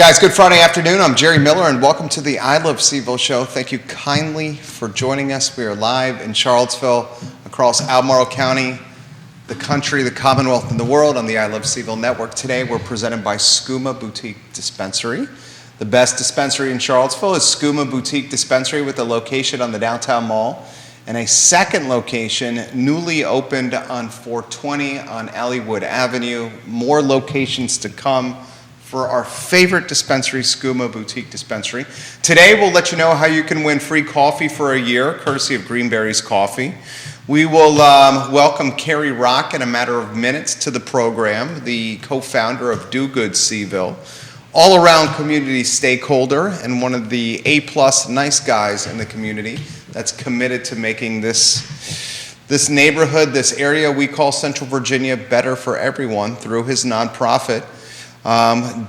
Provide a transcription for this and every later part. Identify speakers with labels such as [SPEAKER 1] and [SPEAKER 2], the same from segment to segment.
[SPEAKER 1] Guys, good Friday afternoon. I'm Jerry Miller, and welcome to the I Love CVille Show. Thank you kindly for joining us. We are live in Charlottesville, across Albemarle County, the country, the Commonwealth, and the world on the I Love CVille Network. Today, we're presented by Skooma Boutique Dispensary. The best dispensary in Charlottesville is Skooma Boutique Dispensary with a location on the downtown mall and a second location newly opened on 420 on Alleywood Avenue. More locations to come for our favorite dispensary, Skooma Boutique Dispensary. Today, we'll let you know how you can win free coffee for a year, courtesy of Greenberry's Coffee. We will welcome Kerry in a matter of minutes to the program, the co-founder of Do Good CVille, all-around community stakeholder and one of the A-plus nice guys in the community that's committed to making this neighborhood, this area we call Central Virginia, better for everyone through his nonprofit,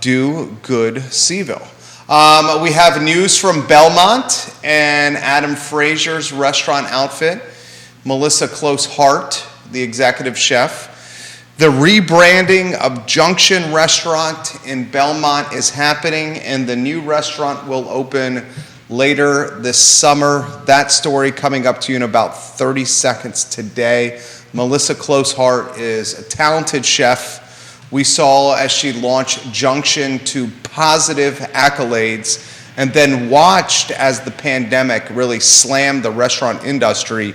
[SPEAKER 1] Do Good CVille. We have news from Belmont and Adam Frazier's restaurant outfit, Melissa Close Hart, the executive chef. The rebranding of Junction restaurant in Belmont is happening, and the new restaurant will open later this summer. That story coming up to you in about 30 seconds today. Melissa Close Hart is a talented chef. We saw as she launched Junction to positive accolades, and then watched as the pandemic really slammed the restaurant industry.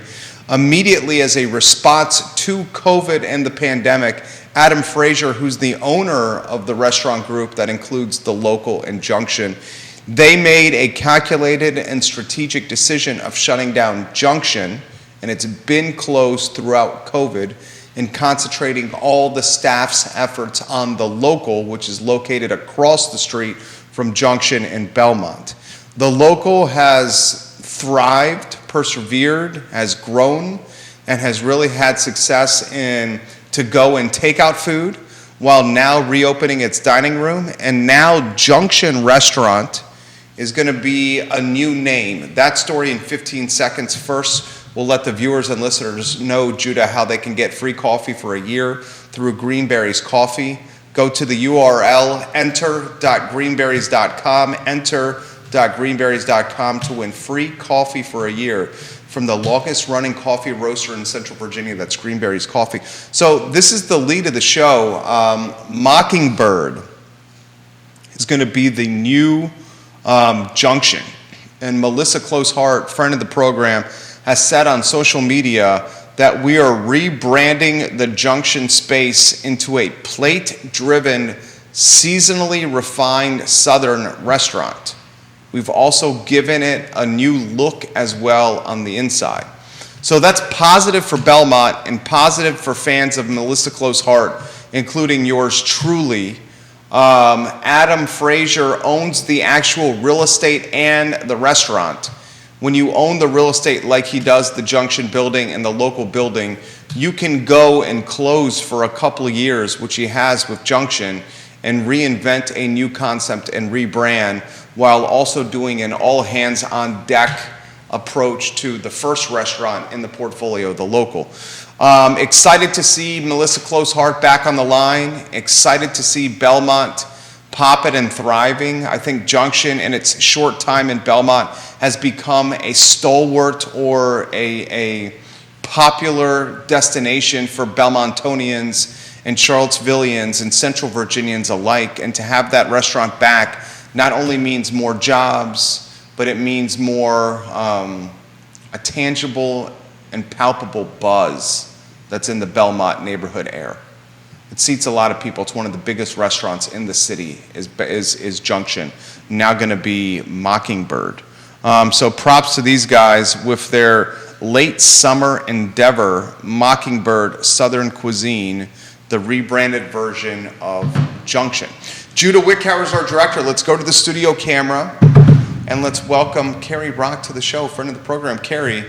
[SPEAKER 1] Immediately as a response to COVID and the pandemic, Adam Frazier, who's the owner of the restaurant group that includes the local and Junction, they made a calculated and strategic decision of shutting down Junction, and it's been closed throughout COVID, and concentrating all the staff's efforts on the local, which is located across the street from Junction in Belmont. The local has thrived, persevered, has grown, and has really had success in to-go and takeout food, while now reopening its dining room. And now Junction Restaurant is going to be a new name. That story in 15 seconds. First, we'll let the viewers and listeners know, Judah, how they can get free coffee for a year through Greenberry's Coffee. Go to the URL, enter.greenberries.com, enter.greenberries.com to win free coffee for a year from the longest running coffee roaster in Central Virginia, that's Greenberry's Coffee. So this is the lead of the show. Mockingbird is going to be the new Junction. And Melissa Close Hart, friend of the program, has said on social media that we are rebranding the Junction space into a plate-driven, seasonally refined Southern restaurant. We've also given it a new look as well on the inside. So that's positive for Belmont and positive for fans of Melissa Close Hart, including yours truly. Adam Frazier owns the actual real estate and the restaurant. When you own the real estate like he does the Junction building and the local building, you can go and close for a couple of years, which he has with Junction, and reinvent a new concept and rebrand, while also doing an all-hands-on-deck approach to the first restaurant in the portfolio, the local. Excited to see Melissa Close Hart back on the line. Excited to see Belmont popping and thriving. I think Junction, in its short time in Belmont, has become a stalwart or a popular destination for Belmontonians and Charlottesvillians and Central Virginians alike. And to have that restaurant back not only means more jobs, but it means more a tangible and palpable buzz that's in the Belmont neighborhood air. It seats a lot of people. It's one of the biggest restaurants in the city, is Junction. Now going to be Mockingbird. So props to these guys with their late summer endeavor, Mockingbird Southern Cuisine, the rebranded version of Junction. Judah Wickhauer is our director. Let's go to the studio camera and let's welcome Kerry to the show, friend of the program. Kerry,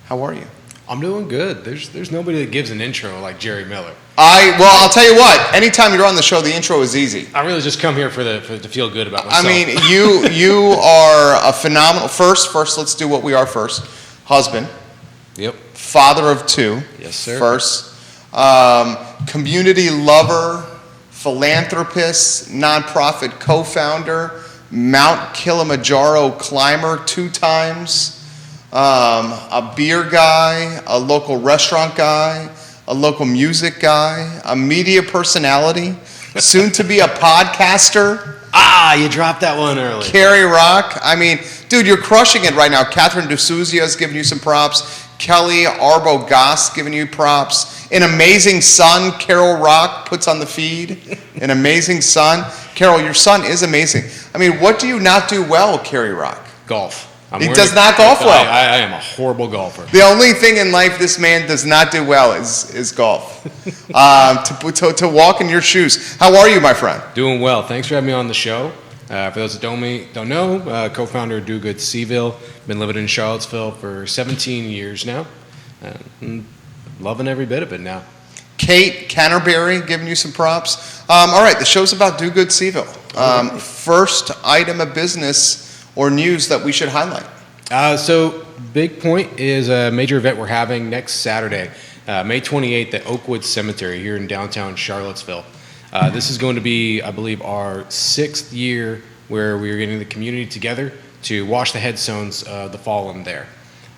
[SPEAKER 1] how are you?
[SPEAKER 2] I'm doing good. There's nobody that gives an intro like Jerry Miller.
[SPEAKER 1] I'll tell you what. Anytime you're on the show, the intro is easy.
[SPEAKER 2] I really just come here to feel good about myself.
[SPEAKER 1] I mean, you are a phenomenal. First, let's do what we are first. Husband.
[SPEAKER 2] Yep.
[SPEAKER 1] Father of two.
[SPEAKER 2] Yes, sir.
[SPEAKER 1] First, community lover, philanthropist, nonprofit co-founder, Mount Kilimanjaro climber 2 times, a beer guy, a local restaurant guy, a local music guy, a media personality, soon to be a podcaster.
[SPEAKER 2] You dropped that one early.
[SPEAKER 1] Kerry Rock. I mean, dude, you're crushing it right now. Catherine D'Souza is giving you some props. Kelly Arbogast giving you props. An amazing son, Carol Rock, puts on the feed. An amazing son. Carol, your son is amazing. I mean, what do you not do well, Kerry Rock?
[SPEAKER 2] Golf.
[SPEAKER 1] He does not golf well.
[SPEAKER 2] I am a horrible golfer.
[SPEAKER 1] The only thing in life this man does not do well is golf. To walk in your shoes. How are you, my friend?
[SPEAKER 2] Doing well. Thanks for having me on the show. For those that don't know, co-founder of Do Good CVille. Been living in Charlottesville for 17 years now. Loving every bit of it now.
[SPEAKER 1] Kate Canterbury giving you some props. All right, the show's about Do Good CVille. First item of business or news that we should highlight.
[SPEAKER 2] So big point is a major event we're having next Saturday, May 28th at Oakwood Cemetery here in downtown Charlottesville. This is going to be, I believe, our 6th year where we're getting the community together to wash the headstones of the fallen there.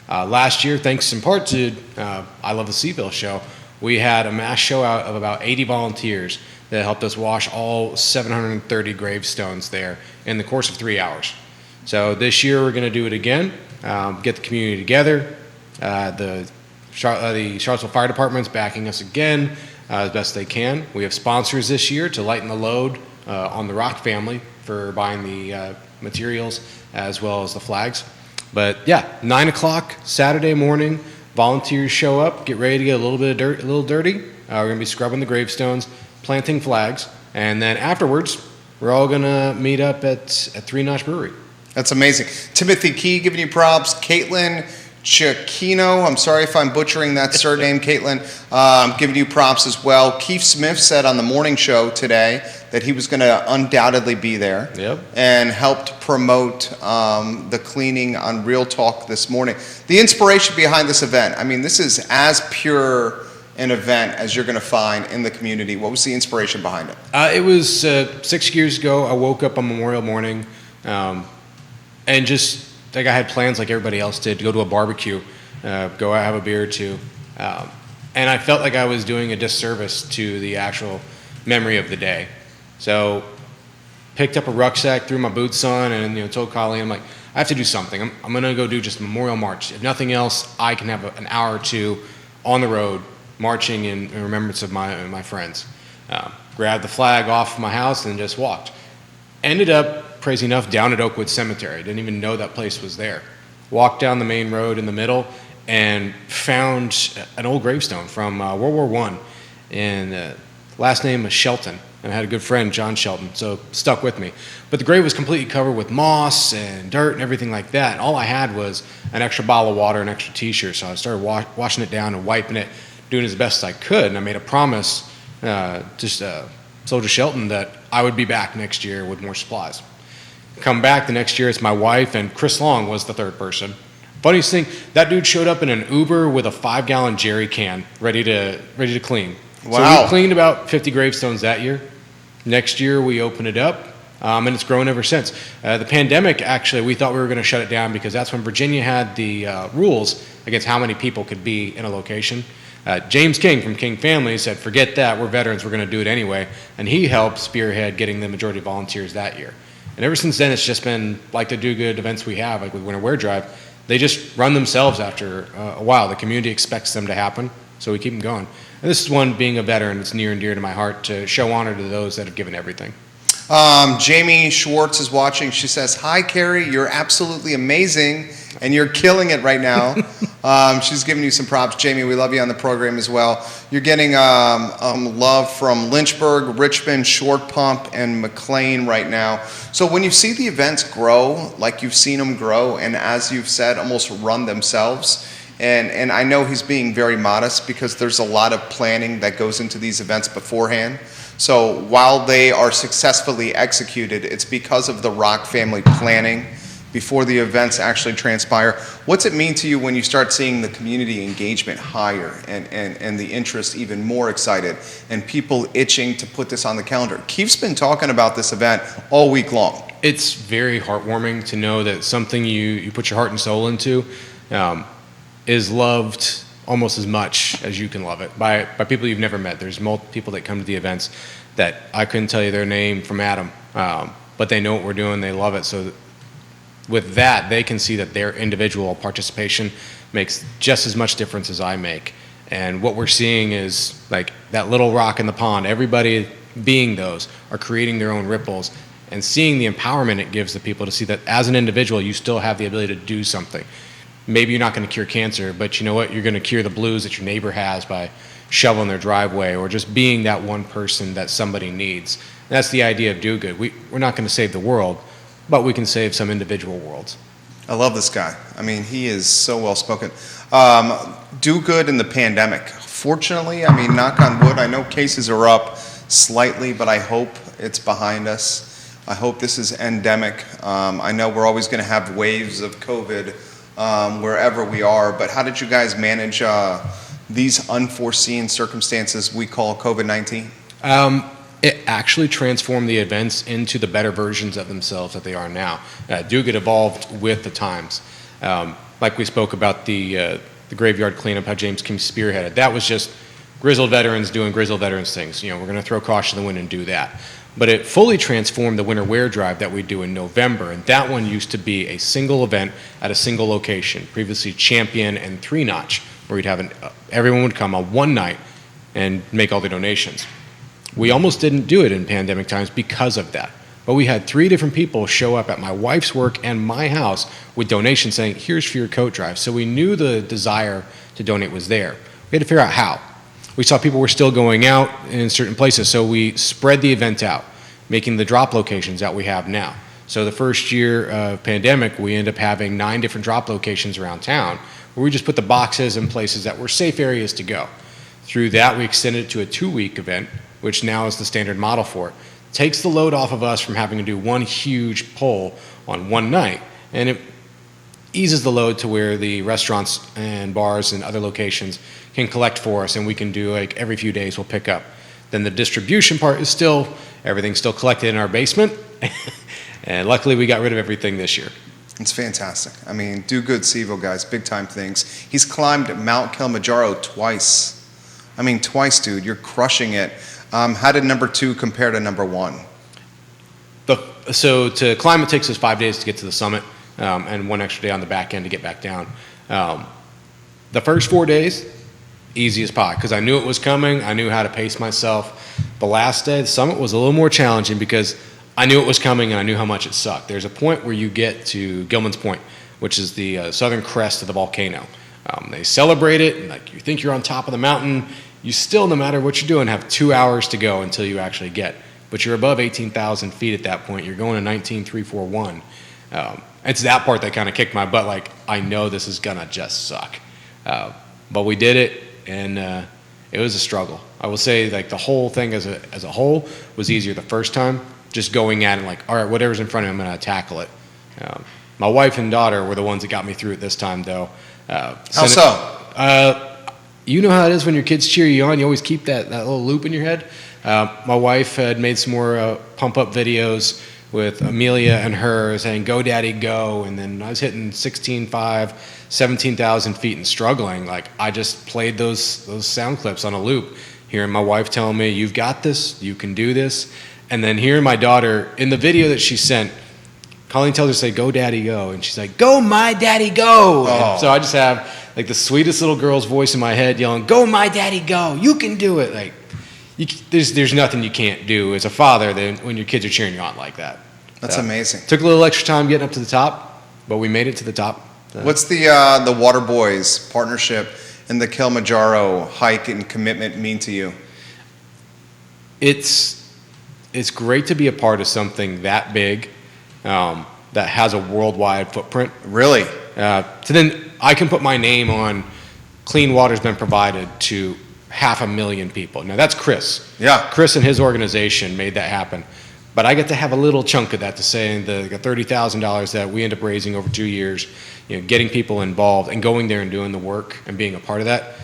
[SPEAKER 2] Last year, thanks in part to I Love CVille Show, we had a mass show out of about 80 volunteers that helped us wash all 730 gravestones there in the course of 3 hours. So this year we're going to do it again, get the community together. The Charlottesville Fire Department's backing us again as best they can. We have sponsors this year to lighten the load on the Rock family for buying the materials as well as the flags. But yeah, 9 o'clock Saturday morning, volunteers show up, get ready to get a little dirty. We're going to be scrubbing the gravestones, planting flags, and then afterwards we're all going to meet up at 3 Notch Brewery.
[SPEAKER 1] That's amazing. Timothy Key giving you props. Caitlin Chiquino, I'm sorry if I'm butchering that surname, Caitlin, giving you props as well. Keith Smith said on the morning show today that he was going to undoubtedly be there.
[SPEAKER 2] Yep.
[SPEAKER 1] And helped promote the cleaning on Real Talk this morning. The inspiration behind this event, I mean, this is as pure an event as you're going to find in the community. What was the inspiration behind it?
[SPEAKER 2] It was 6 years ago. I woke up on Memorial morning and just like I had plans like everybody else did to go to a barbecue, go out have a beer or two. And I felt like I was doing a disservice to the actual memory of the day. So picked up a rucksack, threw my boots on, and told Colleen, I'm like, I have to do something. I'm going to go do just a Memorial March. If nothing else, I can have an hour or two on the road marching in remembrance of my friends. Grabbed the flag off my house and just walked. Ended up, crazy enough, down at Oakwood Cemetery. Didn't even know that place was there. Walked down the main road in the middle and found an old gravestone from World War I. And last name was Shelton. And I had a good friend, John Shelton, so stuck with me. But the grave was completely covered with moss and dirt and everything like that. And all I had was an extra bottle of water and an extra t-shirt. So I started washing it down and wiping it, doing as best I could. And I made a promise to Soldier Shelton that I would be back next year with more supplies. Come back the next year, it's my wife, and Chris Long was the third person. Funniest thing, that dude showed up in an Uber with a 5-gallon jerry can ready to clean.
[SPEAKER 1] Wow.
[SPEAKER 2] So we cleaned about 50 gravestones that year. Next year we opened it up, and it's grown ever since. The pandemic, actually, we thought we were going to shut it down because that's when Virginia had the rules against how many people could be in a location. James King from King Family said, forget that, we're veterans, we're going to do it anyway. And he helped spearhead getting the majority of volunteers that year. And ever since then, it's just been like the Do Good events we have, like with Winter Wear Drive. They just run themselves after a while. The community expects them to happen, so we keep them going. And this is one, being a veteran, it's near and dear to my heart to show honor to those that have given everything.
[SPEAKER 1] Jamie Schwartz is watching. She says, hi, Kerry, you're absolutely amazing, and you're killing it right now. She's giving you some props. Jamie, we love you on the program as well. You're getting love from Lynchburg, Richmond, Short Pump, and McLean right now. So when you see the events grow, like you've seen them grow, and as you've said, almost run themselves, and I know he's being very modest because there's a lot of planning that goes into these events beforehand. So while they are successfully executed, it's because of the Rock family planning, before the events actually transpire. What's it mean to you when you start seeing the community engagement higher and the interest even more excited and people itching to put this on the calendar? Keith's been talking about this event all week long.
[SPEAKER 2] It's very heartwarming to know that something you put your heart and soul into is loved almost as much as you can love it by people you've never met. There's multiple people that come to the events that I couldn't tell you their name from Adam, but they know what we're doing, they love it. So with that, they can see that their individual participation makes just as much difference as I make. And what we're seeing is like that little rock in the pond. Everybody being those are creating their own ripples and seeing the empowerment it gives the people to see that as an individual, you still have the ability to do something. Maybe you're not going to cure cancer, but you know what? You're going to cure the blues that your neighbor has by shoveling their driveway or just being that one person that somebody needs. And that's the idea of do good. We're not going to save the world, but we can save some individual worlds.
[SPEAKER 1] I love this guy. I mean, he is so well spoken. Do good in the pandemic. Fortunately, I mean, knock on wood, I know cases are up slightly, but I hope it's behind us. I hope this is endemic. I know we're always going to have waves of COVID wherever we are, but how did you guys manage these unforeseen circumstances we call COVID-19?
[SPEAKER 2] It actually transformed the events into the better versions of themselves that they are now. Do get evolved with the times. Like we spoke about the graveyard cleanup, how James Kim spearheaded. That was just grizzled veterans doing grizzled veterans things. You know, we're going to throw caution to the wind and do that. But it fully transformed the winter wear drive that we do in November, and that one used to be a single event at a single location, previously Champion and 3-Notch, where we'd have everyone would come on one night and make all the donations. We almost didn't do it in pandemic times because of that. But we had 3 different people show up at my wife's work and my house with donations saying, here's for your coat drive. So we knew the desire to donate was there. We had to figure out how. We saw people were still going out in certain places, so we spread the event out, making the drop locations that we have now. So the first year of pandemic, we ended up having 9 different drop locations around town where we just put the boxes in places that were safe areas to go. Through that, we extended it to a 2-week event, which now is the standard model for it. Takes the load off of us from having to do one huge pull on one night, and it eases the load to where the restaurants and bars and other locations can collect for us, and we can do like every few days we'll pick up. Then the distribution part is everything's still collected in our basement, and luckily we got rid of everything this year.
[SPEAKER 1] It's fantastic. I mean, do good CVille, guys, big time things. He's climbed Mount Kilimanjaro twice. I mean, twice, dude, you're crushing it. How did number 2 compare to number 1?
[SPEAKER 2] So to climb, it takes us 5 days to get to the summit, and 1 extra day on the back end to get back down. The first 4 days, easy as pie, because I knew it was coming. I knew how to pace myself. The last day, the summit was a little more challenging because I knew it was coming and I knew how much it sucked. There's a point where you get to Gilman's Point, which is the southern crest of the volcano. They celebrate it, and like you think you're on top of the mountain. You still, no matter what you're doing, have 2 hours to go until you actually get. But you're above 18,000 feet at that point. You're going to 19,341. It's that part that kind of kicked my butt. Like, I know this is going to just suck. But we did it, and it was a struggle. I will say, like, the whole thing as a whole was easier the first time. Just going at it like, all right, whatever's in front of me, I'm going to tackle it. My wife and daughter were the ones that got me through it this time, though.
[SPEAKER 1] How so?
[SPEAKER 2] You know how it is when your kids cheer you on. You always keep that little loop in your head. My wife had made some more pump-up videos with Amelia and her saying, go, Daddy, go. And then I was hitting 16.5, 17,000 feet and struggling. Like, I just played those sound clips on a loop, hearing my wife telling me, you've got this, you can do this. And then hearing my daughter, in the video that she sent, Colleen tells her to say, go, Daddy, go. And she's like, go, my daddy, go.
[SPEAKER 1] Oh.
[SPEAKER 2] So I just have like the sweetest little girl's voice in my head yelling, go, my daddy, go. You can do it. Like, there's nothing you can't do as a father when your kids are cheering you on like that.
[SPEAKER 1] That's amazing.
[SPEAKER 2] Took a little extra time getting up to the top, but we made it to the top.
[SPEAKER 1] What's the Waterboys partnership and the Kilimanjaro hike and commitment mean to you?
[SPEAKER 2] It's great to be a part of something that big, that has a worldwide footprint.
[SPEAKER 1] Really?
[SPEAKER 2] So then I can put my name on clean water's been provided to 500,000 people. Now that's Chris.
[SPEAKER 1] Yeah.
[SPEAKER 2] Chris and his organization made that happen. But I get to have a little chunk of that to say the $30,000 that we end up raising over 2 years, getting people involved and going there and doing the work and being a part of that.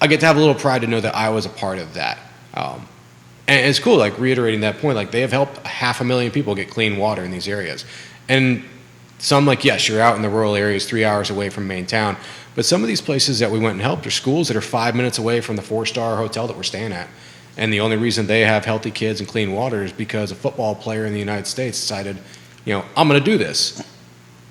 [SPEAKER 2] I get to have a little pride to know that I was a part of that. And it's cool, like reiterating that point, like they have helped 500,000 people get clean water in these areas. And some, like, yes, you're out in the rural areas 3 hours away from main town, but some of these places that we went and helped are schools that are 5 minutes away from the 4-star hotel that we're staying at. And the only reason they have healthy kids and clean water is because a football player in the United States decided, I'm going to do this.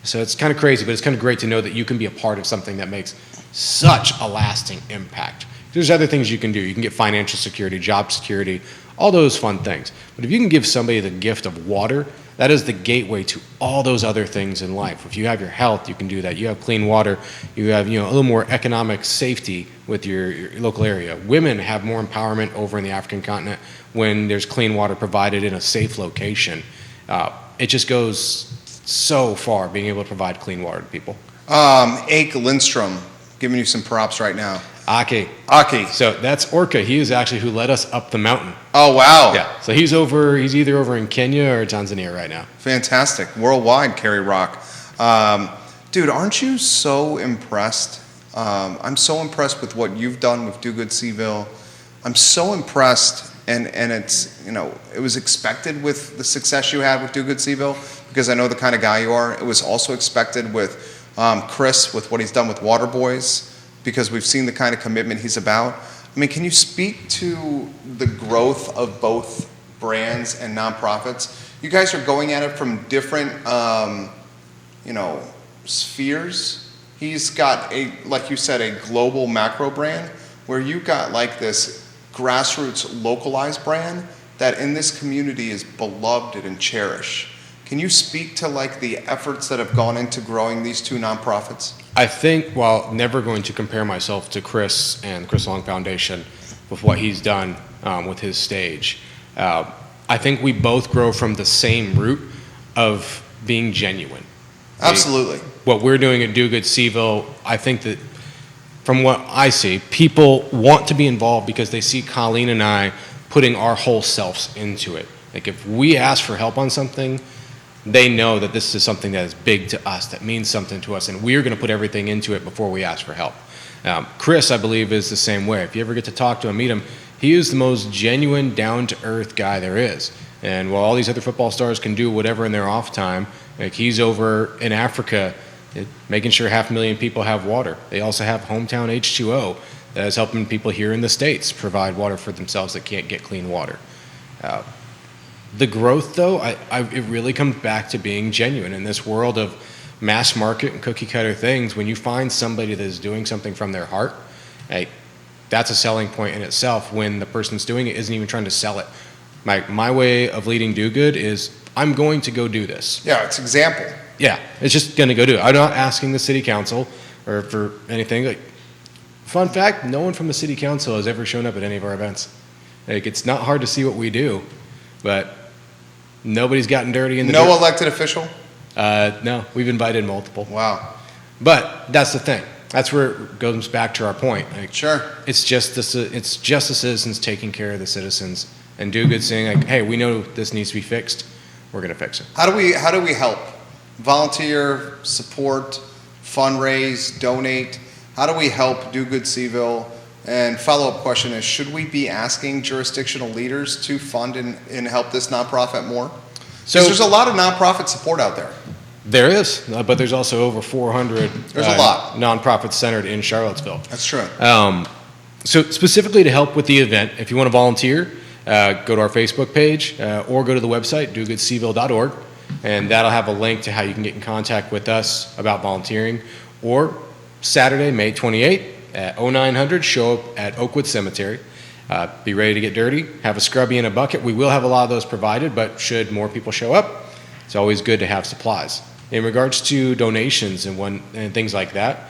[SPEAKER 2] So it's kind of crazy, but it's kind of great to know that you can be a part of something that makes such a lasting impact. There's other things you can do. You can get financial security, job security, all those fun things. But if you can give somebody the gift of water, that is the gateway to all those other things in life. If you have your health, you can do that. You have clean water. You have a little more economic safety with your local area. Women have more empowerment over in the African continent when there's clean water provided in a safe location. It just goes so far, being able to provide clean water to people.
[SPEAKER 1] Ake Lindstrom, giving you some props right now.
[SPEAKER 2] Aki. So that's Orca. He is actually who led us up the mountain.
[SPEAKER 1] Oh, wow.
[SPEAKER 2] Yeah. So he's either over in Kenya or Tanzania right now.
[SPEAKER 1] Fantastic. Worldwide, Kerry Rock. Dude, aren't you so impressed? I'm so impressed with what you've done with Do Good CVille. I'm so impressed, and it's, it was expected with the success you had with Do Good CVille, because I know the kind of guy you are. It was also expected with Chris, with what he's done with Waterboys, because we've seen the kind of commitment he's about. I mean, can you speak to the growth of both brands and nonprofits? You guys are going at it from different, spheres. He's got like you said, a global macro brand, where you got like this grassroots localized brand that in this community is beloved and cherished. Can you speak to like the efforts that have gone into growing these two nonprofits?
[SPEAKER 2] I think, while never going to compare myself to Chris and the Chris Long Foundation with what he's done with his stage, I think we both grow from the same root of being genuine.
[SPEAKER 1] Absolutely.
[SPEAKER 2] What we're doing at Do Good CVille, I think that from what I see, people want to be involved because they see Colleen and I putting our whole selves into it. Like, if we ask for help on something, they know that this is something that is big to us, that means something to us, and we're going to put everything into it before we ask for help. Chris, I believe, is the same way. If you ever get to talk to him, meet him, he is the most genuine, down-to-earth guy there is. And while all these other football stars can do whatever in their off time, like, he's over in Africa making sure 500,000 people have water. They also have Hometown H2O that is helping people here in the States provide water for themselves that can't get clean water. The growth, though, it really comes back to being genuine in this world of mass market and cookie cutter things. When you find somebody that is doing something from their heart, that's a selling point in itself, when the person's doing it isn't even trying to sell it. My way of leading Do Good is, I'm going to go do this.
[SPEAKER 1] Yeah, it's example.
[SPEAKER 2] Yeah, it's just going to go do it. I'm not asking the city council or for anything. Like, fun fact, no one from the city council has ever shown up at any of our events. Like, it's not hard to see what we do, but nobody's gotten dirty in the
[SPEAKER 1] No elected official?
[SPEAKER 2] No, we've invited multiple.
[SPEAKER 1] Wow.
[SPEAKER 2] But that's the thing. That's where it goes back to our point. Like,
[SPEAKER 1] Sure.
[SPEAKER 2] It's just the citizens taking care of the citizens, and Do Good saying, like, hey, we know this needs to be fixed. We're going to fix it.
[SPEAKER 1] How do we help? Volunteer, support, fundraise, donate. How do we help Do Good CVille? And follow-up question is, should we be asking jurisdictional leaders to fund and help this nonprofit more?
[SPEAKER 2] So
[SPEAKER 1] Because there's a lot of nonprofit support out there.
[SPEAKER 2] There is, but there's also over 400
[SPEAKER 1] There's a lot.
[SPEAKER 2] nonprofits centered in Charlottesville.
[SPEAKER 1] That's true.
[SPEAKER 2] So specifically to help with the event, if you want to volunteer, go to our Facebook page or go to the website, dogoodcville.org, and that'll have a link to how you can get in contact with us about volunteering. Or Saturday, May 28th at 0900, show up at Oakwood Cemetery. Be ready to get dirty, have a scrubby and a bucket. We will have a lot of those provided, but should more people show up, it's always good to have supplies. In regards to donations and things like that,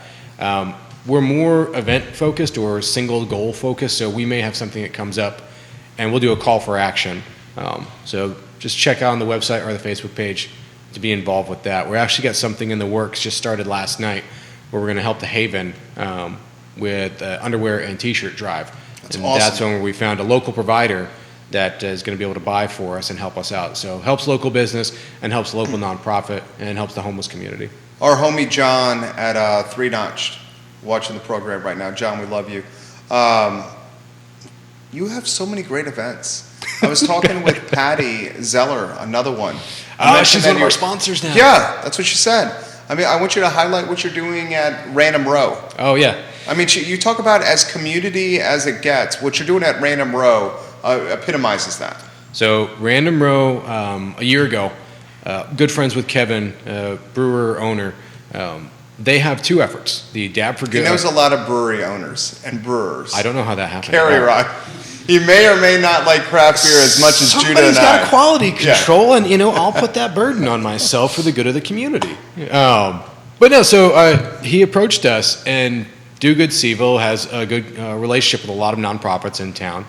[SPEAKER 2] we're more event focused or single goal focused, so we may have something that comes up and we'll do a call for action. So just check out on the website or the Facebook page to be involved with that. We actually got something in the works, just started last night, where we're going to help the Haven with underwear and t-shirt drive.
[SPEAKER 1] That's
[SPEAKER 2] and
[SPEAKER 1] awesome.
[SPEAKER 2] That's when we found a local provider that is going to be able to buy for us and help us out. So helps local business and helps local nonprofit and helps the homeless community.
[SPEAKER 1] Our homie John at Three Notched, watching the program right now. John, we love you. You have so many great events. I was talking with Patty Zeller, another one.
[SPEAKER 2] She's one of our sponsors now.
[SPEAKER 1] Yeah, that's what she said. I mean, I want you to highlight what you're doing at Random Row.
[SPEAKER 2] Oh, yeah.
[SPEAKER 1] I mean, you talk about as community as it gets. What you're doing at Random Row epitomizes that.
[SPEAKER 2] So Random Row, a year ago, good friends with Kevin, brewer owner, they have two efforts. The Dab for Good.
[SPEAKER 1] He knows a lot of brewery owners and brewers.
[SPEAKER 2] I don't know how that happened.
[SPEAKER 1] Kerry Rock. He may or may not like craft beer as much as Judah and I.
[SPEAKER 2] Somebody's got quality control, and I'll put that burden on myself for the good of the community. But no, so he approached us, and Do Good CVille has a good relationship with a lot of nonprofits in town.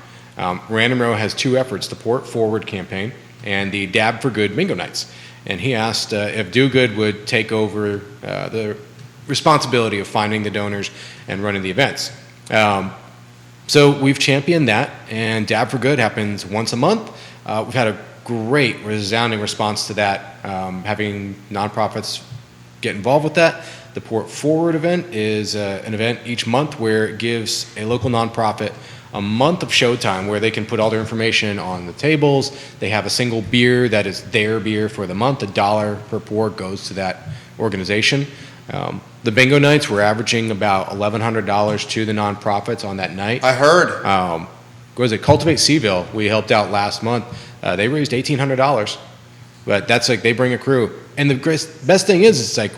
[SPEAKER 2] Random Row has two efforts: the Port Forward campaign and the Dab for Good bingo nights. And he asked if Do Good would take over the responsibility of finding the donors and running the events. So we've championed that, and Dab for Good happens once a month. We've had a great, resounding response to that, having nonprofits get involved with that. The Port Forward event is an event each month where it gives a local nonprofit a month of showtime where they can put all their information on the tables. They have a single beer that is their beer for the month. $1 per pour goes to that organization. The bingo nights, we're averaging about $1,100 to the nonprofits on that night.
[SPEAKER 1] I heard.
[SPEAKER 2] Cultivate CVille, we helped out last month. They raised $1,800. But that's like, they bring a crew. And the best thing is, it's like,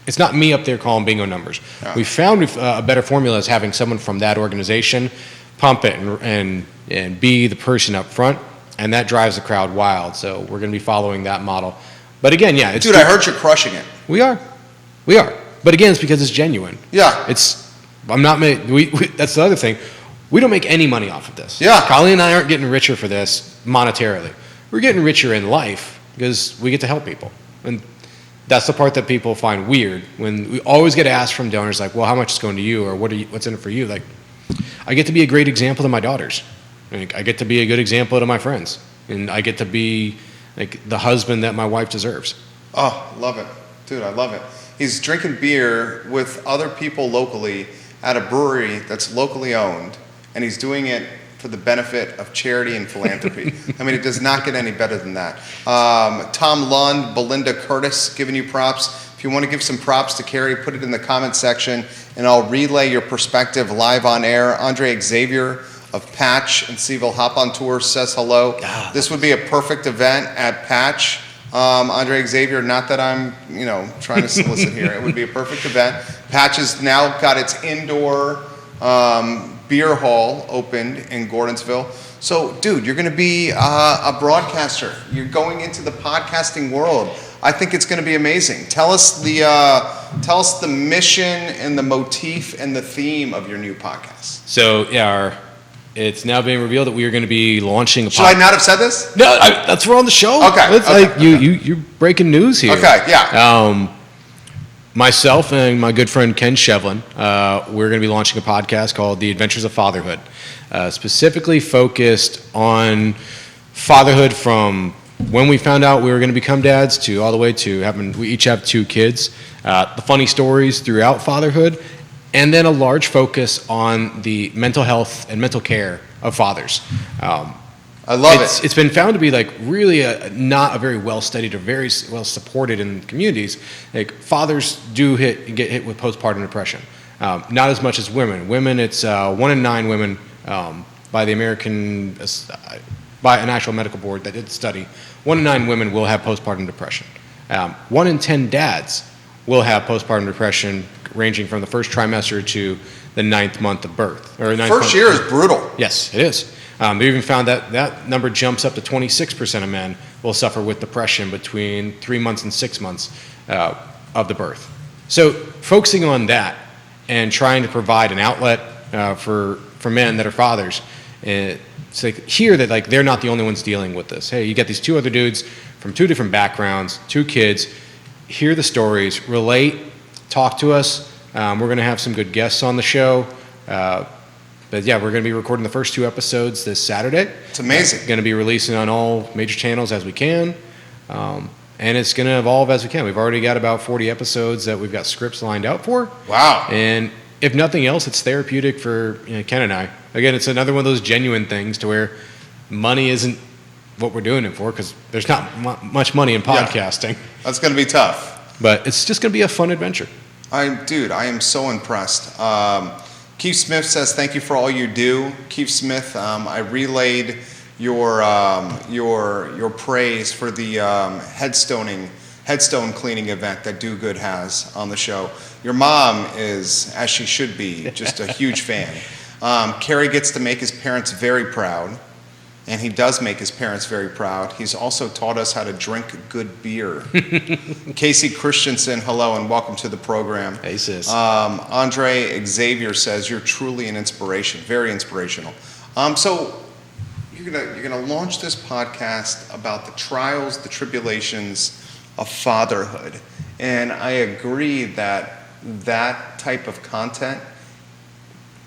[SPEAKER 2] it's not me up there calling bingo numbers. Yeah. We found a better formula is having someone from that organization pump it and be the person up front, and that drives the crowd wild. So we're going to be following that model. But again, yeah.
[SPEAKER 1] Dude, I heard you're crushing it.
[SPEAKER 2] We are. But again, it's because it's genuine.
[SPEAKER 1] Yeah.
[SPEAKER 2] That's the other thing. We don't make any money off of this.
[SPEAKER 1] Yeah.
[SPEAKER 2] Colleen and I aren't getting richer for this monetarily. We're getting richer in life because we get to help people. And that's the part that people find weird when we always get asked from donors like, well, how much is going to you, or what's in it for you? Like, I get to be a great example to my daughters. I get to be a good example to my friends, and I get to be like the husband that my wife deserves.
[SPEAKER 1] Oh, love it. Dude, I love it. He's drinking beer with other people locally at a brewery that's locally owned, and he's doing it for the benefit of charity and philanthropy. I mean, it does not get any better than that. Tom Lund, Belinda Curtis, giving you props. If you want to give some props to Kerry, put it in the comment section, and I'll relay your perspective live on air. Andre Xavier of Patch and CVille Hop on Tour says hello. God. This would be a perfect event at Patch. Andre Xavier, not that I'm, trying to solicit here. It would be a perfect event. Patch has now got its indoor beer hall opened in Gordonsville. So, dude, you're going to be a broadcaster. You're going into the podcasting world. I think it's going to be amazing. Tell us the mission and the motif and the theme of your new podcast.
[SPEAKER 2] So, yeah, it's now being revealed that we are going to be launching a podcast.
[SPEAKER 1] Should I not have said this?
[SPEAKER 2] No, that's we're on the show.
[SPEAKER 1] Okay.
[SPEAKER 2] It's like you're breaking news here.
[SPEAKER 1] Okay, yeah.
[SPEAKER 2] Myself and my good friend Ken Shevlin, we're going to be launching a podcast called The Adventures of Fatherhood, specifically focused on fatherhood from when we found out we were going to become dads to all the way to we each have 2 kids, the funny stories throughout fatherhood, and then a large focus on the mental health and mental care of fathers.
[SPEAKER 1] I love it.
[SPEAKER 2] It's been found to be like really not a very well studied or very well supported in communities. Like fathers do get hit with postpartum depression, not as much as women. Women, it's 1 in 9 women by a national medical board that did the study. 1 in 9 women will have postpartum depression. 1 in 10 dads will have postpartum depression, ranging from the first trimester to the 9th month of birth.
[SPEAKER 1] First year is brutal.
[SPEAKER 2] Yes, it is. They even found that number jumps up to 26% of men will suffer with depression between 3 months and 6 months of the birth. So focusing on that and trying to provide an outlet for men that are fathers, it's like here that like they're not the only ones dealing with this. Hey, you get these 2 other dudes from 2 different backgrounds, 2 kids, hear the stories, relate, talk to us. We're going to have some good guests on the show. But yeah, we're going to be recording the first 2 episodes this Saturday.
[SPEAKER 1] It's amazing.
[SPEAKER 2] Going to be releasing on all major channels as we can. And it's going to evolve as we can. We've already got about 40 episodes that we've got scripts lined out for.
[SPEAKER 1] Wow.
[SPEAKER 2] And if nothing else, it's therapeutic for Ken and I. Again, it's another one of those genuine things to where money isn't what we're doing it for, because there's not much money in podcasting.
[SPEAKER 1] Yeah. That's going to be tough.
[SPEAKER 2] But it's just going to be a fun adventure.
[SPEAKER 1] I am so impressed. Keith Smith says, thank you for all you do. Keith Smith, I relayed your praise for the headstone cleaning event that Do Good has on the show. Your mom is, as she should be, just a huge fan. Kerry gets to make his parents very proud, and he does make his parents very proud. He's also taught us how to drink good beer. Casey Christensen, hello and welcome to the program.
[SPEAKER 2] Hey, sis.
[SPEAKER 1] Andre Xavier says, you're truly an inspiration, very inspirational. So you're gonna launch this podcast about the trials, the tribulations of fatherhood. And I agree that type of content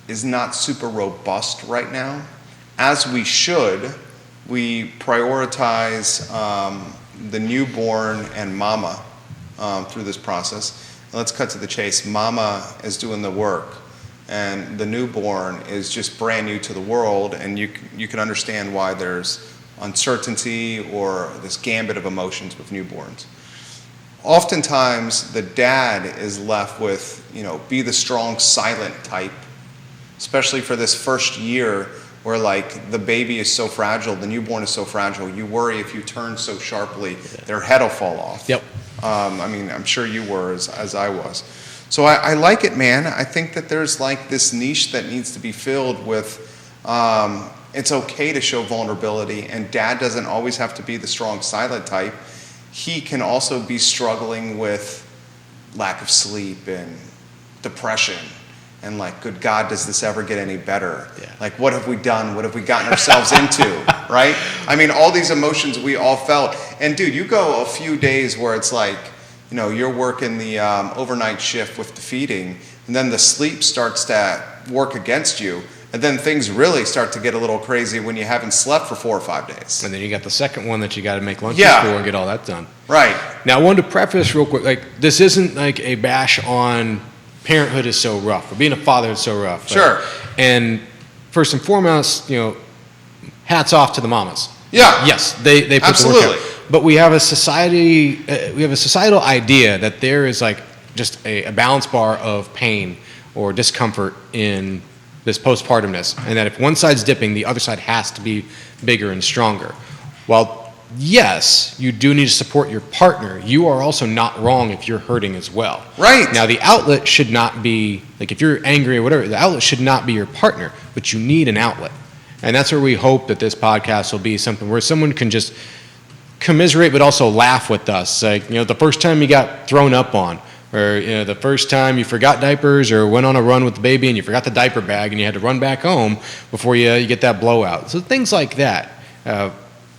[SPEAKER 1] is not super robust right now. As we should, we prioritize the newborn and mama through this process. And let's cut to the chase. Mama is doing the work, and the newborn is just brand new to the world, and you can understand why there's uncertainty or this gambit of emotions with newborns. Oftentimes, the dad is left with, be the strong, silent type, especially for this first year where like the baby is so fragile, the newborn is so fragile, you worry if you turn so sharply, their head will fall off.
[SPEAKER 2] Yep.
[SPEAKER 1] I'm sure you were as I was. So I like it, man. I think that there's like this niche that needs to be filled with, it's okay to show vulnerability, and dad doesn't always have to be the strong, silent type. He can also be struggling with lack of sleep and depression. And like, good God, does this ever get any better?
[SPEAKER 2] Yeah.
[SPEAKER 1] Like, what have we done? What have we gotten ourselves into, right? I mean, all these emotions we all felt. And dude, you go a few days where it's like, you're working the overnight shift with the feeding, and then the sleep starts to work against you. And then things really start to get a little crazy when you haven't slept for 4 or 5 days.
[SPEAKER 2] And then you got the second one that you got to make lunches for and get all that done.
[SPEAKER 1] Right.
[SPEAKER 2] Now, I wanted to preface real quick, like, this isn't like a bash on parenthood is so rough, or being a father is so rough.
[SPEAKER 1] Sure.
[SPEAKER 2] And first and foremost, hats off to the mamas.
[SPEAKER 1] Yeah.
[SPEAKER 2] Yes, they put
[SPEAKER 1] Absolutely.
[SPEAKER 2] the work out. But we have a societal idea that there is like just a balance bar of pain or discomfort in this postpartumness, and that if one side's dipping, the other side has to be bigger and stronger. While yes, you do need to support your partner, you are also not wrong if you're hurting as well.
[SPEAKER 1] Right.
[SPEAKER 2] Now, the outlet should not be, like if you're angry or whatever, the outlet should not be your partner, but you need an outlet. And that's where we hope that this podcast will be something where someone can just commiserate but also laugh with us. Like, the first time you got thrown up on, or the first time you forgot diapers or went on a run with the baby and you forgot the diaper bag and you had to run back home before you get that blowout. So things like that.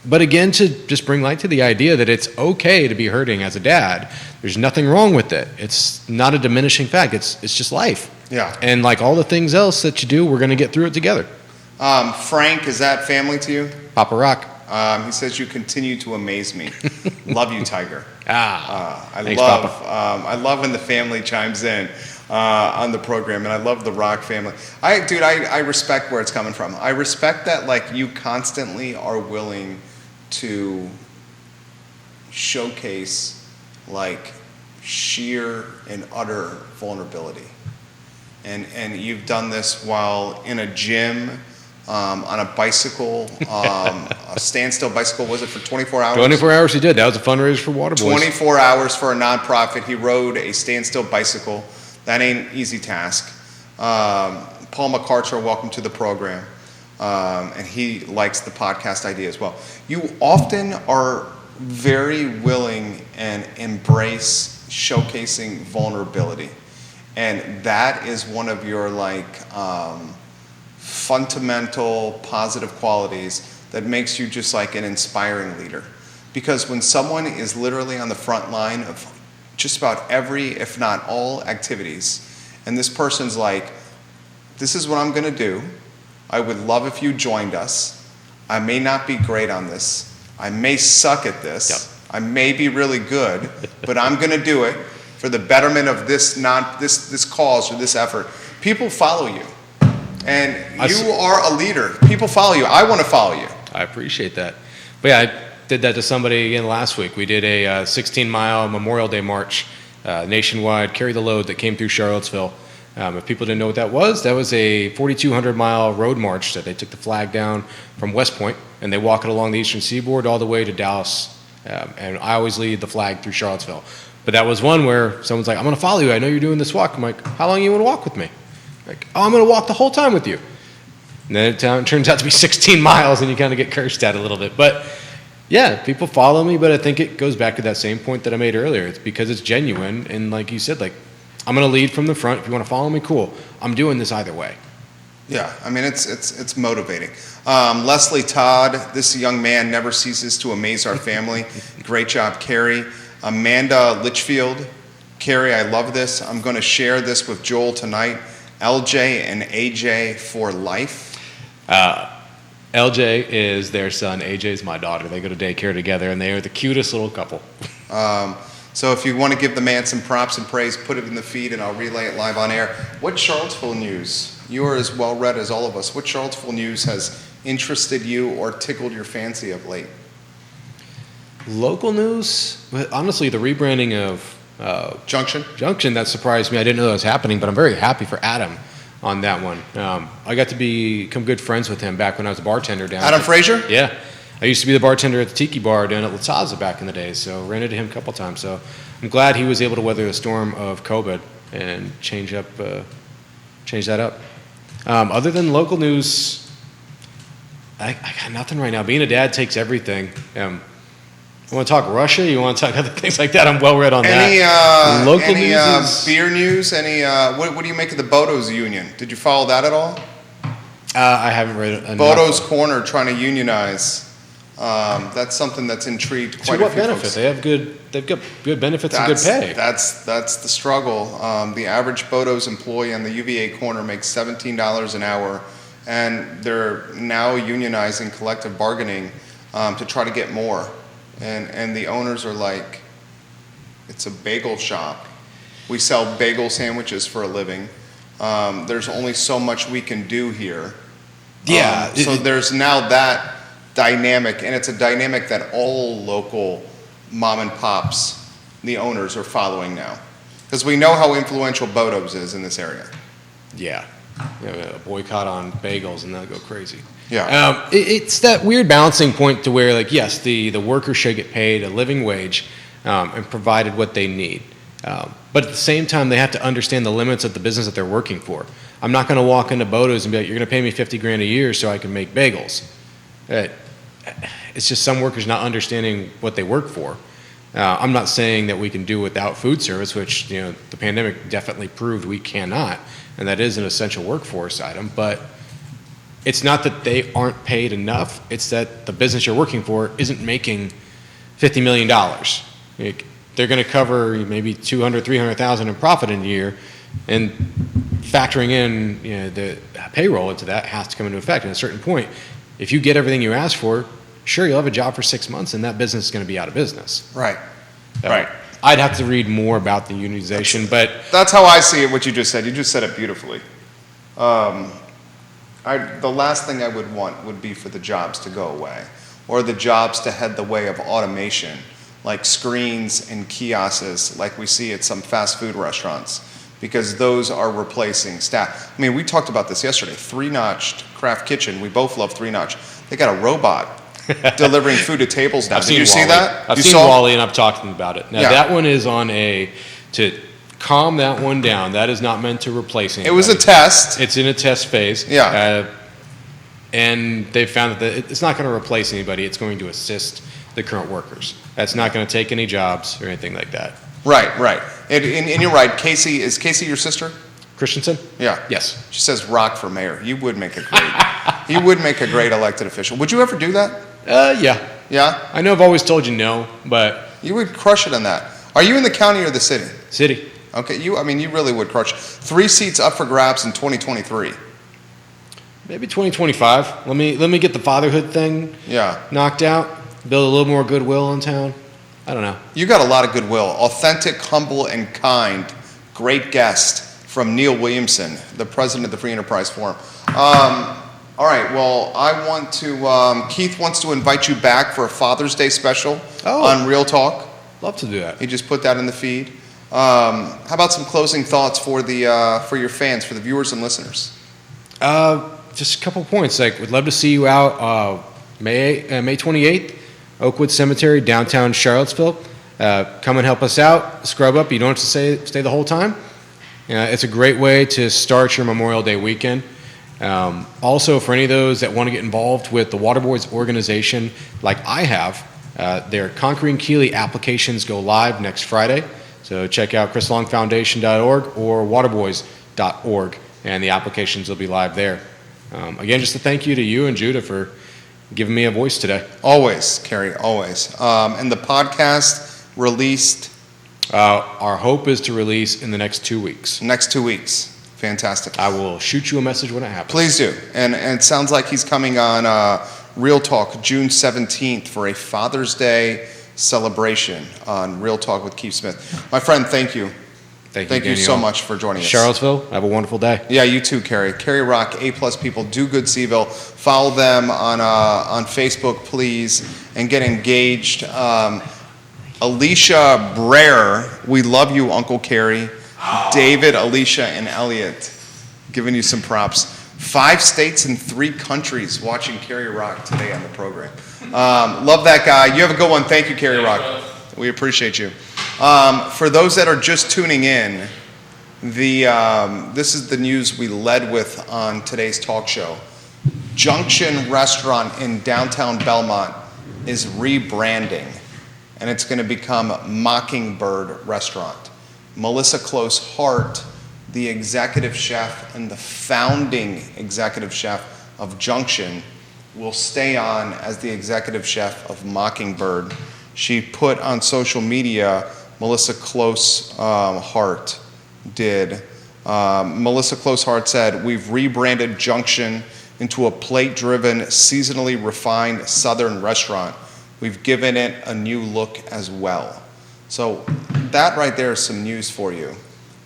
[SPEAKER 2] But again, to just bring light to the idea that it's okay to be hurting as a dad. There's nothing wrong with it. It's not a diminishing fact. It's just life.
[SPEAKER 1] Yeah.
[SPEAKER 2] And like all the things else that you do, we're going to get through it together.
[SPEAKER 1] Frank, is that family to you?
[SPEAKER 2] Papa Rock.
[SPEAKER 1] He says, you continue to amaze me. Love you, Tiger.
[SPEAKER 2] Thanks,
[SPEAKER 1] love,
[SPEAKER 2] Papa.
[SPEAKER 1] I love when the family chimes in on the program, and I love the Rock family. I respect where it's coming from. I respect that, like, you constantly are willing to showcase, like, sheer and utter vulnerability. And you've done this while in a gym, on a bicycle, a standstill bicycle. Was it for 24 hours?
[SPEAKER 2] 24 hours he did. That was a fundraiser for Waterboys.
[SPEAKER 1] 24 hours for a nonprofit. He rode a standstill bicycle. That ain't an easy task. Paul McCarter, welcome to the program. And he likes the podcast idea as well. You often are very willing and embrace showcasing vulnerability. And that is one of your fundamental positive qualities that makes you just like an inspiring leader. Because when someone is literally on the front line of just about every, if not all, activities, and this person's like, this is what I'm going to do, I would love if you joined us. I may not be great on this. I may suck at this.
[SPEAKER 2] Yep.
[SPEAKER 1] I may be really good, but I'm going to do it for the betterment of this cause or this effort. People follow you, and you are a leader. People follow you. I want to follow you.
[SPEAKER 2] I appreciate that. But yeah, I did that to somebody again last week. We did a 16-mile Memorial Day march nationwide, carry the load, that came through Charlottesville. If people didn't know what that was a 4,200-mile road march that they took the flag down from West Point, and they walk it along the eastern seaboard all the way to Dallas. And I always lead the flag through Charlottesville. But that was one where someone's like, I'm going to follow you. I know you're doing this walk. I'm like, how long are you going to walk with me? Like, oh, I'm going to walk the whole time with you. And then it turns out to be 16 miles, and you kind of get cursed at a little bit. But yeah, people follow me, but I think it goes back to that same point that I made earlier. It's because it's genuine, and like you said, like, I'm going to lead from the front. If you want to follow me, cool. I'm doing this either way.
[SPEAKER 1] Yeah, I mean, it's motivating. Leslie Todd, this young man never ceases to amaze our family. Great job, Kerry. Amanda Litchfield, Kerry, I love this. I'm going to share this with Joel tonight. LJ and AJ for life.
[SPEAKER 2] LJ is their son. AJ is my daughter. They go to daycare together, and they are the cutest little couple.
[SPEAKER 1] So if you want to give the man some props and praise, put it in the feed, and I'll relay it live on air. What Charlottesville news? You are as well read as all of us. What Charlottesville news has interested you or tickled your fancy of late?
[SPEAKER 2] Local news? Honestly, the rebranding of
[SPEAKER 1] Junction,
[SPEAKER 2] that surprised me. I didn't know that was happening, but I'm very happy for Adam on that one. I got to become good friends with him back when I was a bartender down
[SPEAKER 1] Adam Frazier?
[SPEAKER 2] Yeah. I used to be the bartender at the Tiki Bar down at La Taza back in the day, so ran into him a couple times. So I'm glad he was able to weather the storm of COVID and change that up. Other than local news, I got nothing right now. Being a dad takes everything. You want to talk Russia? You want to talk other things like that? I'm well read on that. Local news
[SPEAKER 1] beer news? What do you make of the Bodos union? Did you follow that at all?
[SPEAKER 2] I haven't read it.
[SPEAKER 1] Bodos Corner trying to unionize. That's something that's intrigued quite a few folks.
[SPEAKER 2] They've got good benefits and good pay.
[SPEAKER 1] That's the struggle. The average Bodos employee on the UVA corner makes $17 an hour, and they're now unionizing collective bargaining to try to get more. And the owners are like, it's a bagel shop. We sell bagel sandwiches for a living. There's only so much we can do here.
[SPEAKER 2] Yeah.
[SPEAKER 1] So there's now that dynamic, and it's a dynamic that all local mom and pops, the owners, are following now. Because we know how influential Bodos is in this area.
[SPEAKER 2] Yeah. A boycott on bagels and they'll go crazy.
[SPEAKER 1] Yeah.
[SPEAKER 2] It's that weird balancing point to where, like, yes, the workers should get paid a living wage and provided what they need. But at the same time, they have to understand the limits of the business that they're working for. I'm not going to walk into Bodos and be like, you're going to pay me $50,000 a year so I can make bagels. It's just some workers not understanding what they work for. I'm not saying that we can do without food service, which the pandemic definitely proved we cannot, and that is an essential workforce item. But it's not that they aren't paid enough; it's that the business you're working for isn't making $50 million. They're going to cover maybe $200,000, $300,000 in profit in a year, and factoring in the payroll into that has to come into effect. At a certain point, if you get everything you ask for, sure, you'll have a job for 6 months, and that business is going to be out of business.
[SPEAKER 1] Right. Right.
[SPEAKER 2] I'd have to read more about the unionization, but
[SPEAKER 1] that's how I see it. What you just said, it beautifully. The last thing I would want would be for the jobs to go away, or the jobs to head the way of automation, like screens and kiosks, like we see at some fast food restaurants, because those are replacing staff. I mean, we talked about this yesterday. 3-Notched Craft Kitchen. We both love 3-Notch. They got a robot delivering food to tables now. Did you see that?
[SPEAKER 2] I've seen Wally, and I've talked to them about it. Now,
[SPEAKER 1] yeah.
[SPEAKER 2] That one is to calm that one down. That is not meant to replace anybody.
[SPEAKER 1] It was a test.
[SPEAKER 2] It's in a test phase.
[SPEAKER 1] Yeah.
[SPEAKER 2] And they found that it's not going to replace anybody. It's going to assist the current workers. That's not going to take any jobs or anything like that.
[SPEAKER 1] Right. And you're right. Casey, is Casey your sister?
[SPEAKER 2] Christensen?
[SPEAKER 1] Yeah.
[SPEAKER 2] Yes.
[SPEAKER 1] She says rock for mayor. You would make a great elected official. Would you ever do that?
[SPEAKER 2] Yeah.
[SPEAKER 1] Yeah?
[SPEAKER 2] I know I've always told you no, but
[SPEAKER 1] you would crush it on that. Are you in the county or the city?
[SPEAKER 2] City.
[SPEAKER 1] Okay, you really would crush. 3 seats up for grabs in 2023.
[SPEAKER 2] Maybe 2025. Let me get the fatherhood thing
[SPEAKER 1] Yeah.
[SPEAKER 2] knocked out. Build a little more goodwill in town. I don't know.
[SPEAKER 1] You got a lot of goodwill. Authentic, humble, and kind. Great guest from Neil Williamson, the president of the Free Enterprise Forum. All right, well, I want to, Keith wants to invite you back for a Father's Day special on Real Talk.
[SPEAKER 2] Love to do that.
[SPEAKER 1] He just put that in the feed. How about some closing thoughts for for your fans, for the viewers and listeners?
[SPEAKER 2] Just a couple points. Like, we'd love to see you out May 28th, Oakwood Cemetery, downtown Charlottesville. Come and help us out. Scrub up. You don't have to stay the whole time. It's a great way to start your Memorial Day weekend. Also, for any of those that want to get involved with the Waterboys organization, like I have, their Conquering Keeley applications go live next Friday. So check out chrislongfoundation.org or waterboys.org, and the applications will be live there. Again, just a thank you to you and Judah for giving me a voice today.
[SPEAKER 1] Always, Kerry, always. And the podcast released?
[SPEAKER 2] Our hope is to release in the next 2 weeks.
[SPEAKER 1] Next 2 weeks. Fantastic.
[SPEAKER 2] I will shoot you a message when it happens.
[SPEAKER 1] Please do. And it sounds like he's coming on Real Talk June 17th for a Father's Day celebration on Real Talk with Keith Smith. My friend, thank you. Thank you so much for joining us.
[SPEAKER 2] Charlottesville, have a wonderful day.
[SPEAKER 1] Yeah, you too, Kerry. Kerry Rock, A+ people, do good CVille. Follow them on Facebook, please, and get engaged. Alicia Brer, we love you, Uncle Kerry. David, Alicia, and Elliot, giving you some props. 5 states and 3 countries watching Kerry Rock today on the program. Love that guy. You have a good one. Thank you, Kerry Rock. We appreciate you. For those that are just tuning in, this is the news we led with on today's talk show. Junction restaurant in downtown Belmont is rebranding, and it's going to become Mockingbird Restaurant. Melissa Close Hart, the executive chef and the founding executive chef of Junction, will stay on as the executive chef of Mockingbird. She put on social media, Melissa Close Hart did. Melissa Close Hart said, "We've rebranded Junction into a plate-driven, seasonally refined Southern restaurant. We've given it a new look as well." So that right there is some news for you.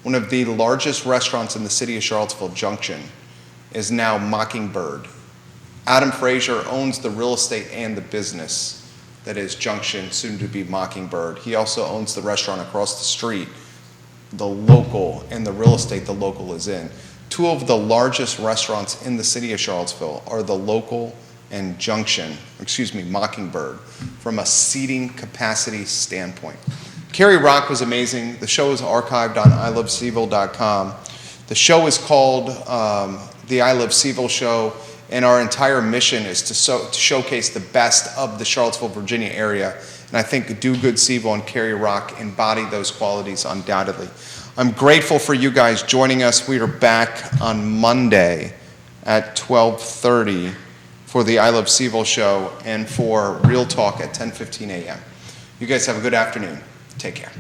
[SPEAKER 1] One of the largest restaurants in the city of Charlottesville, Junction, is now Mockingbird. Adam Frazier owns the real estate and the business that is Junction, soon to be Mockingbird. He also owns the restaurant across the street, the local, and the real estate the local is in. 2 of the largest restaurants in the city of Charlottesville are the local and Mockingbird, from a seating capacity standpoint. Kerry Rock was amazing. The show is archived on ilovecville.com. The show is called the I Love CVille Show, and our entire mission is to showcase the best of the Charlottesville, Virginia area. And I think Do Good CVille and Kerry Rock embody those qualities undoubtedly. I'm grateful for you guys joining us. We are back on Monday at 12:30 for the I Love CVille Show and for Real Talk at 10:15 a.m. You guys have a good afternoon. Take care.